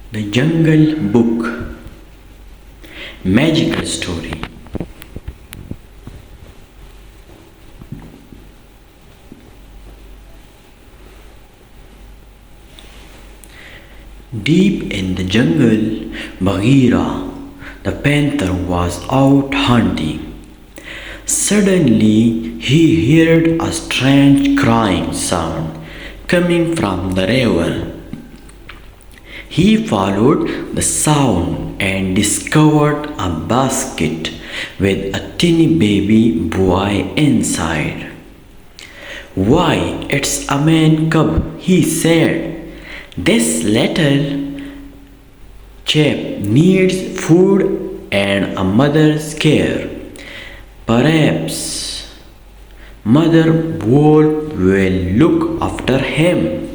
The Jungle Book. Magical story. Deep in the jungle, Bagheera, the panther, was out hunting. Suddenly, he heard a strange crying sound coming from the river. He followed the sound and discovered a basket with a teeny baby boy inside. Why, it's a man cub, he said. This little chap needs food and a mother's care. Perhaps Mother Wolf will look after him.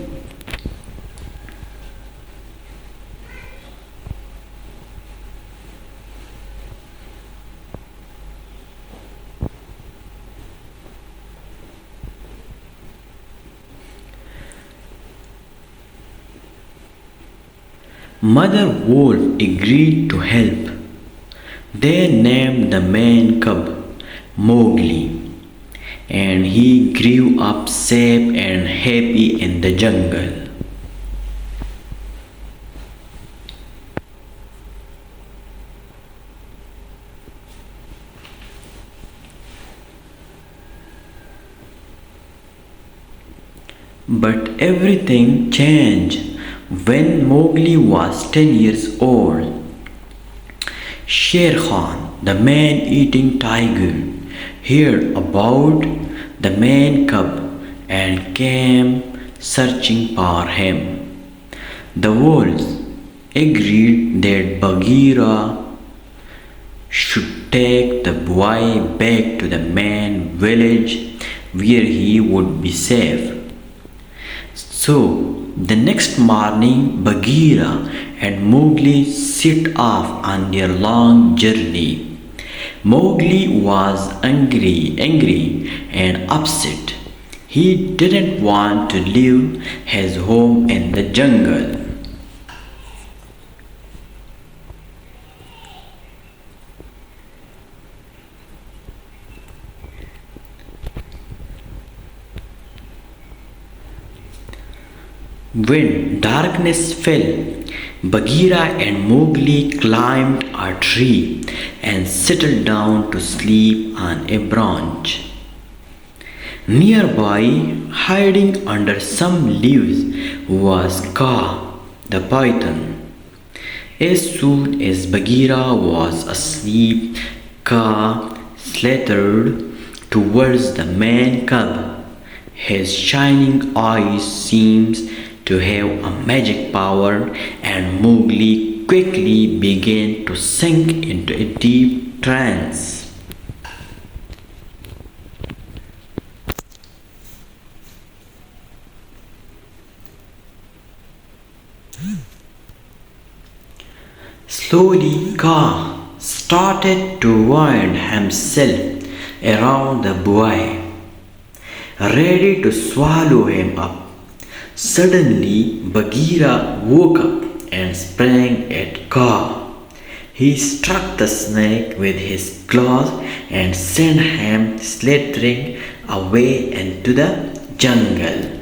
Mother Wolf agreed to help. They named the man cub Mowgli, and he grew up safe and happy in the jungle. But everything changed when Mowgli was 10 years old. Shere Khan, the man-eating tiger, heard about the man cub and came searching for him. The wolves agreed that Bagheera should take the boy back to the man village where he would be safe. So the next morning, Bagheera and Mowgli set off on their long journey. Mowgli was angry and upset. He didn't want to leave his home in the jungle. When darkness fell, Bagheera and Mowgli climbed a tree and settled down to sleep on a branch. Nearby, hiding under some leaves, was Kaa, the python. As soon as Bagheera was asleep, Kaa slithered towards the man cub. His shining eyes seemed to have a magic power, and Mowgli quickly began to sink into a deep trance. Slowly, Kaa started to wind himself around the boy, ready to swallow him up. Suddenly, Bagheera woke up and sprang at Kaa. He struck the snake with his claws and sent him slithering away into the jungle.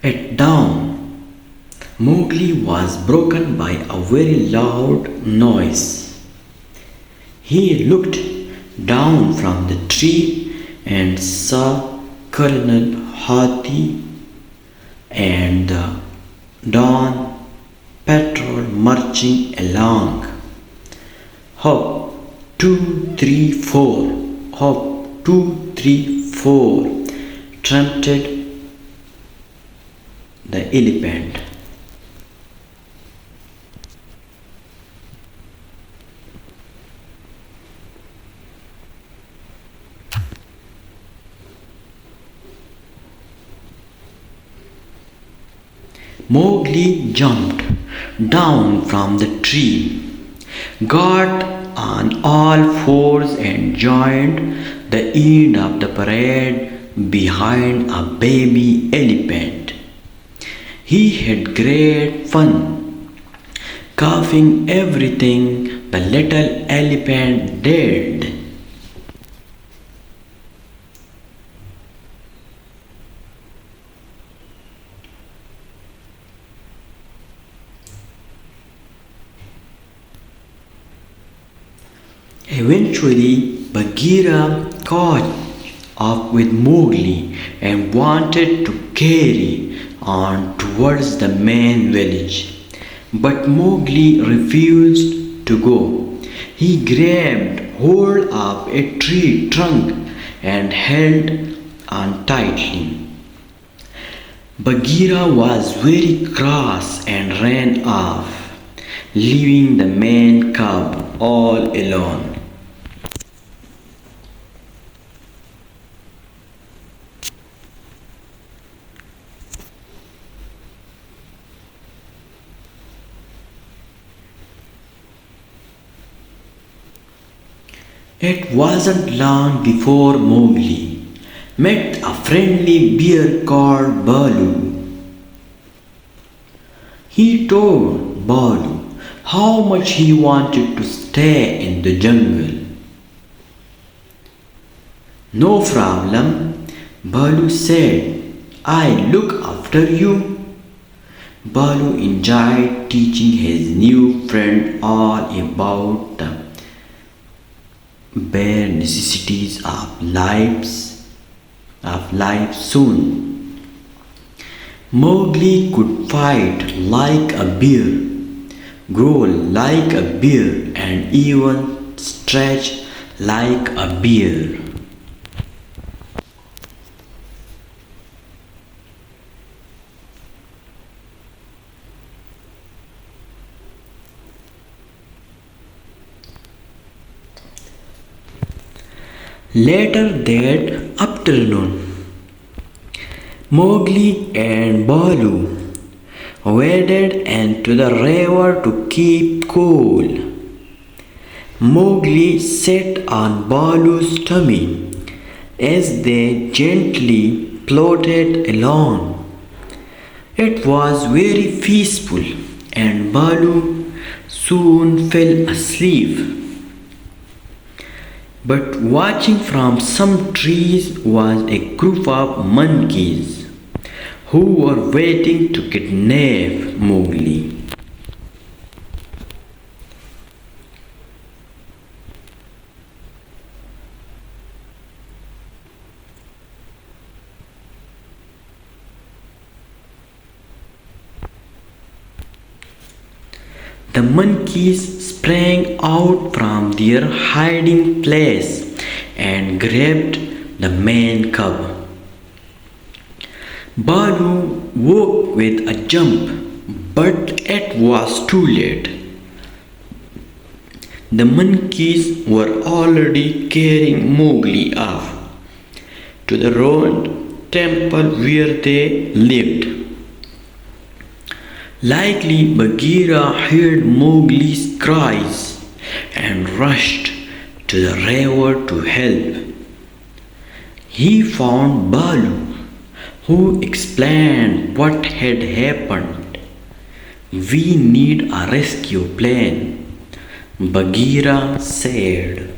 At dawn, Mowgli was broken by a very loud noise. He looked down from the tree and saw Colonel Hathi and the dawn patrol marching along. Hop, 2, 3, 4. Hop, 2, 3, 4. Trumpeted the elephant. Mowgli jumped down from the tree, got on all fours and joined the end of the parade behind a baby elephant. He had great fun, coughing everything the little elephant did. Eventually, Bagheera caught up with Mowgli and wanted to carry on towards the main village. But Mowgli refused to go. He grabbed hold of a tree trunk and held on tightly. Bagheera was very cross and ran off, leaving the man cub all alone. It wasn't long before Mowgli met a friendly bear called Baloo. He told Baloo how much he wanted to stay in the jungle. No problem, Baloo said. I look after you. Baloo enjoyed teaching his new friend all about the bare necessities of life soon. Mowgli could fight like a bear, growl like a bear, and even stretch like a bear. Later that afternoon, Mowgli and Baloo waded into the river to keep cool. Mowgli sat on Baloo's tummy as they gently floated along. It was very peaceful, and Baloo soon fell asleep. But watching from some trees was a group of monkeys who were waiting to kidnap Mowgli. The monkeys sprang out from their hiding place and grabbed the man cub. Baloo woke with a jump, but it was too late. The monkeys were already carrying Mowgli off to the ruined temple where they lived. Likely Bagheera heard Mowgli's cries and rushed to the river to help. He found Baloo, who explained what had happened. We need a rescue plan, Bagheera said.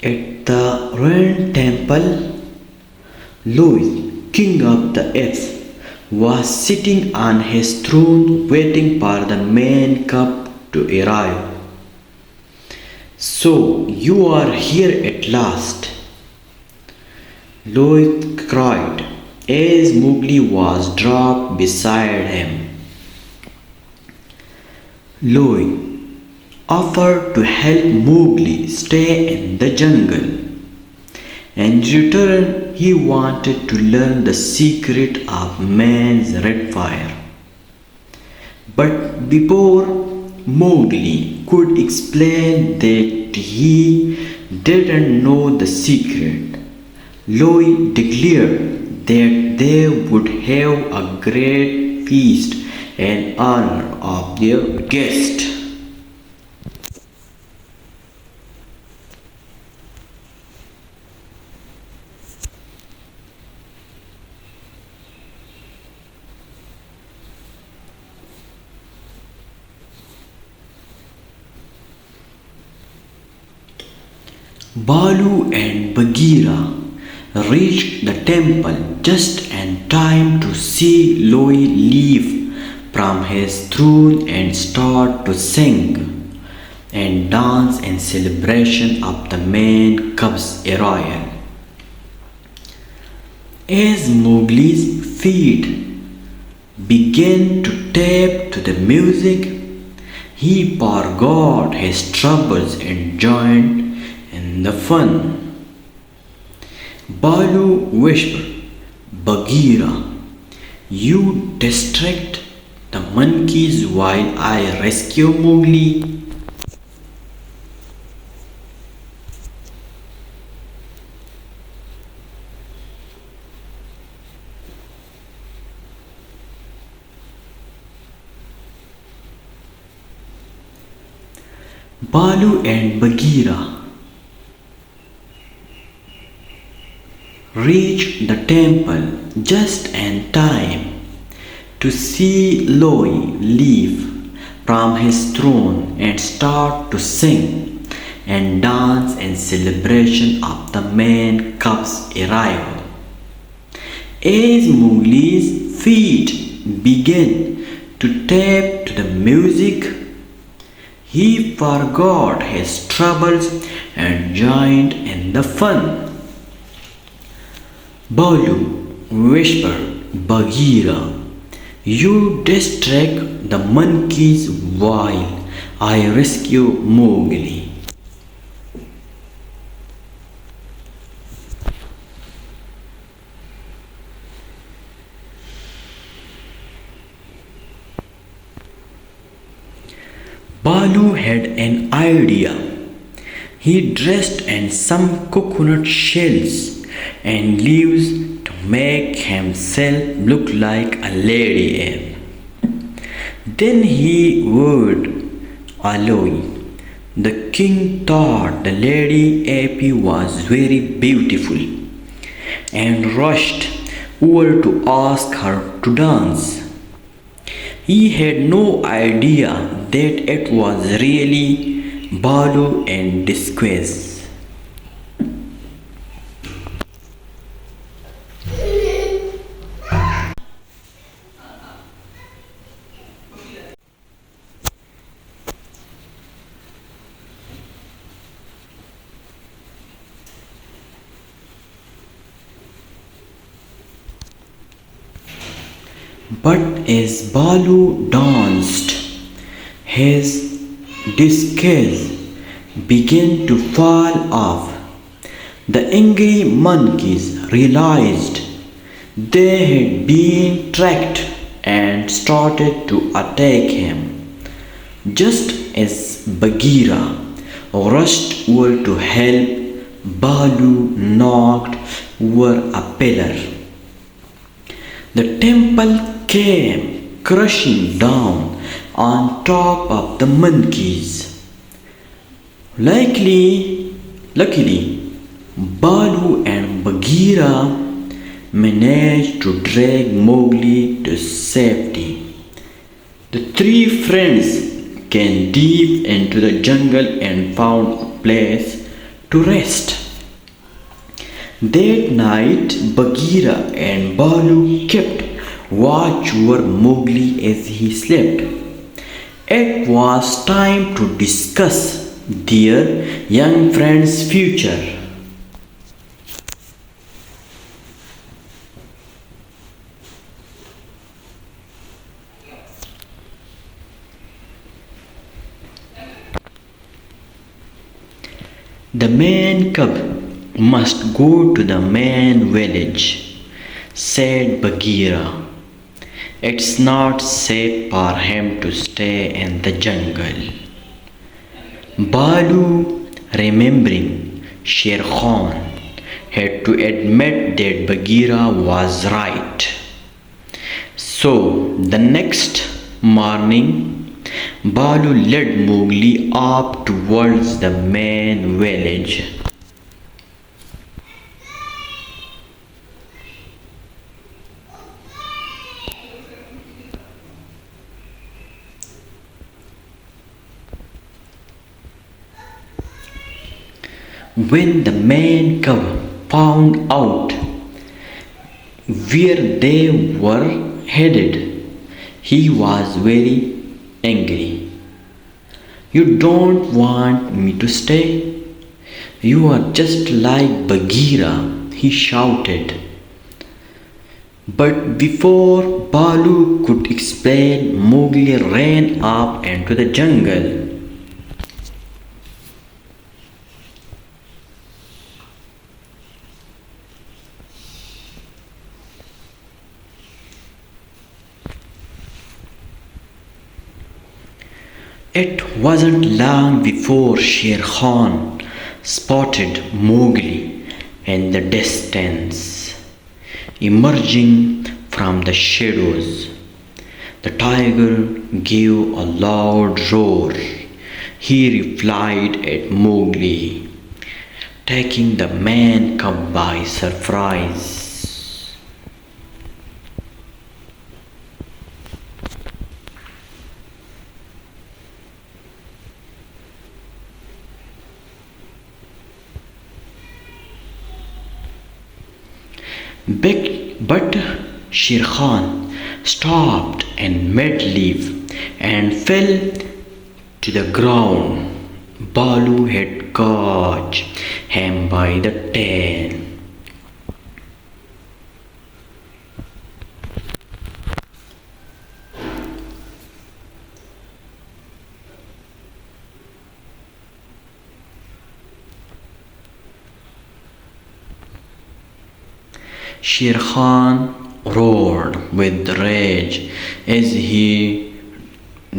At the ruined temple, Louis, king of the apes, was sitting on his throne waiting for the man cub to arrive. So you are here at last, Louis cried as Mowgli was dropped beside him. Louis offered to help Mowgli stay in the jungle. In return, he wanted to learn the secret of man's red fire. But before Mowgli could explain that yet he didn't know the secret. Louis declared that they would have a great feast in honor of their guest. Baloo and Bagheera reached the temple just in time to see Louis leave from his throne and start to sing and dance in celebration of the man cub's arrival. As Mowgli's feet began to tap to the music, he forgot his troubles and joined in the fun. Baloo whispered, Bagheera, you distract the monkeys while I rescue Mowgli. Baloo and Bagheera reached the temple just in time to see Louis leave from his throne and start to sing and dance in celebration of the man cub's arrival. As Mowgli's feet began to tap to the music, he forgot his troubles and joined in the fun. Baloo whispered, Bagheera, you distract the monkeys while I rescue Mowgli. Baloo had an idea. He dressed in some coconut shells and leaves to make himself look like a lady ape. Then he would allow. The king thought the lady ape was very beautiful and rushed over to ask her to dance. He had no idea that it was really Baloo in disguise. But as Baloo danced, his disguise began to fall off. The angry monkeys realized they had been tracked and started to attack him. Just as Bagheera rushed over to help, Baloo knocked over a pillar. The temple came crashing down on top of the monkeys. Luckily, Baloo and Bagheera managed to drag Mowgli to safety. The three friends came deep into the jungle and found a place to rest. That night, Bagheera and Baloo kept watch over Mowgli as he slept. It was time to discuss their young friend's future. The man cub must go to the main village, said Bagheera. It's not safe for him to stay in the jungle. Baloo Remembering, Shere Khan had to admit that Bagheera was right. So the next morning, Baloo led Mowgli up towards the main village. When the man cub found out where they were headed, he was very angry. You don't want me to stay? You are just like Bagheera, he shouted. But before Baloo could explain, Mowgli ran up into the jungle. It wasn't long before Shere Khan spotted Mowgli in the distance, emerging from the shadows. The tiger gave a loud roar. He replied at Mowgli, taking the man cub by surprise. But Shere Khan stopped in mid-leap and fell to the ground. Baloo had caught him by the tail. Shere Khan roared with rage as he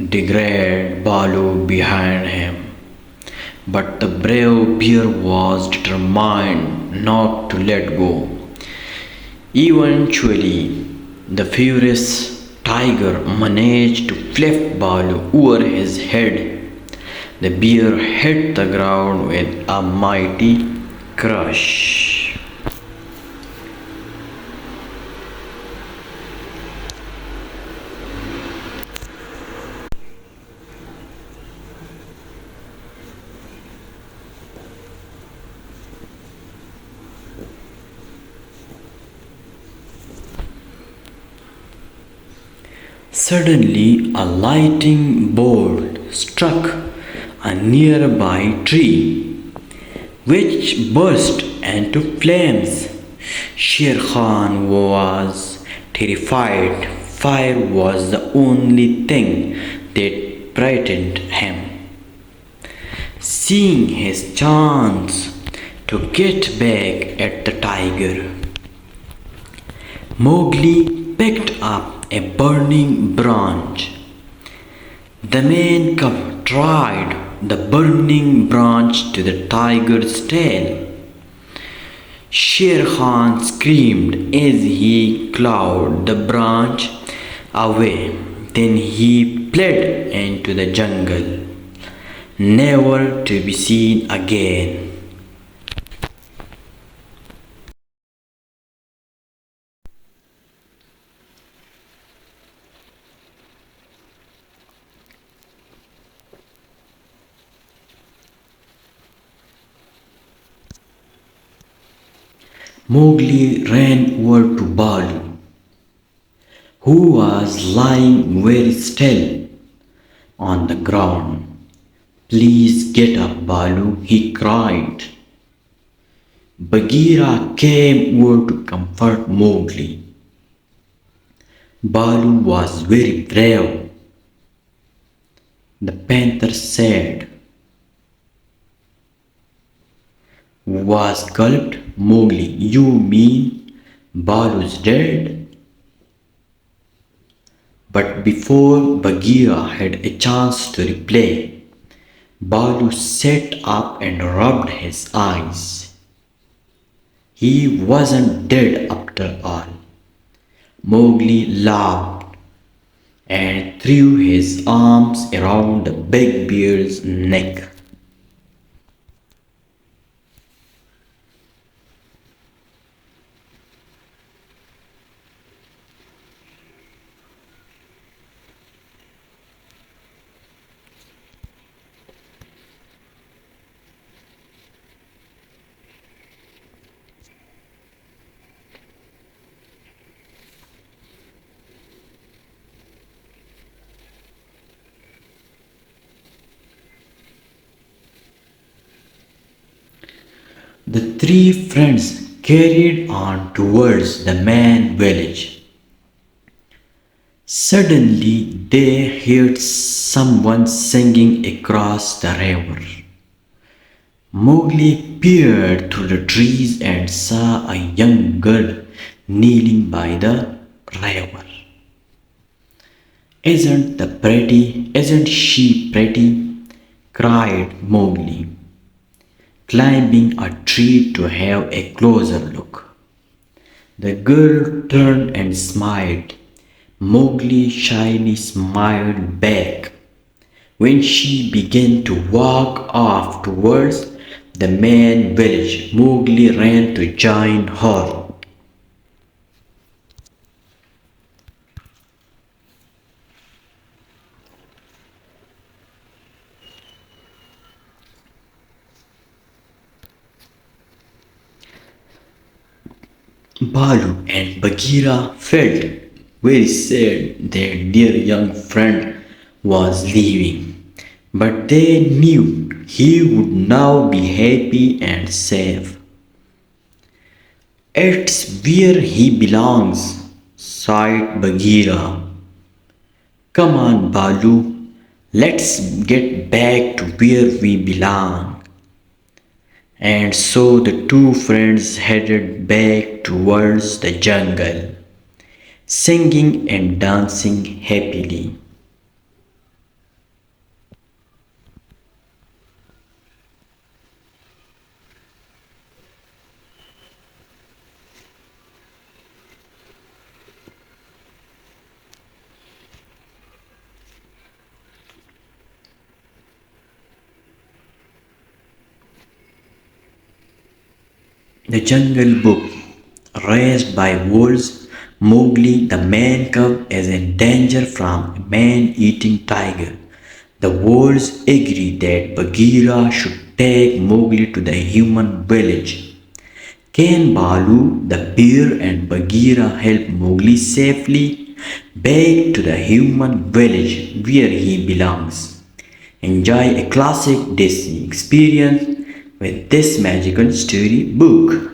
dragged Baloo behind him. But the brave bear was determined not to let go. Eventually, the furious tiger managed to flip Baloo over his head. The bear hit the ground with a mighty crash. Suddenly, a lightning bolt struck a nearby tree, which burst into flames. Shere Khan was terrified. Fire was the only thing that frightened him. Seeing his chance to get back at the tiger, Mowgli picked up a burning branch. The man cub tied the burning branch to the tiger's tail. Shere Khan screamed as he clawed the branch away. Then he fled into the jungle, never to be seen again. Mowgli ran over to Baloo, who was lying very still on the ground. Please get up, Baloo, he cried. Bagheera came over to comfort Mowgli. Baloo was very brave, the panther said. Was gulped Mowgli. You mean Baloo's dead? But before Bagheera had a chance to reply, Baloo sat up and rubbed his eyes. He wasn't dead after all. Mowgli laughed and threw his arms around the big bear's neck. The three friends carried on towards the main village. Suddenly they heard someone singing across the river. Mowgli peered through the trees and saw a young girl kneeling by the river. Isn't she pretty? Cried Mowgli, climbing a tree to have a closer look. The girl turned and smiled. Mowgli shyly smiled back. When she began to walk off towards the main village, Mowgli ran to join her. Baloo and Bagheera felt very sad their dear young friend was leaving, but they knew he would now be happy and safe. It's where he belongs, sighed Bagheera. Come on, Baloo, let's get back to where we belong. And so the two friends headed back towards the jungle, singing and dancing happily. The Jungle Book. Raised by wolves, Mowgli the man cub is in danger from a man-eating tiger. The wolves agree that Bagheera should take Mowgli to the human village. Can Baloo, the bear, and Bagheera help Mowgli safely back to the human village where he belongs? Enjoy a classic Disney experience with this magical story book.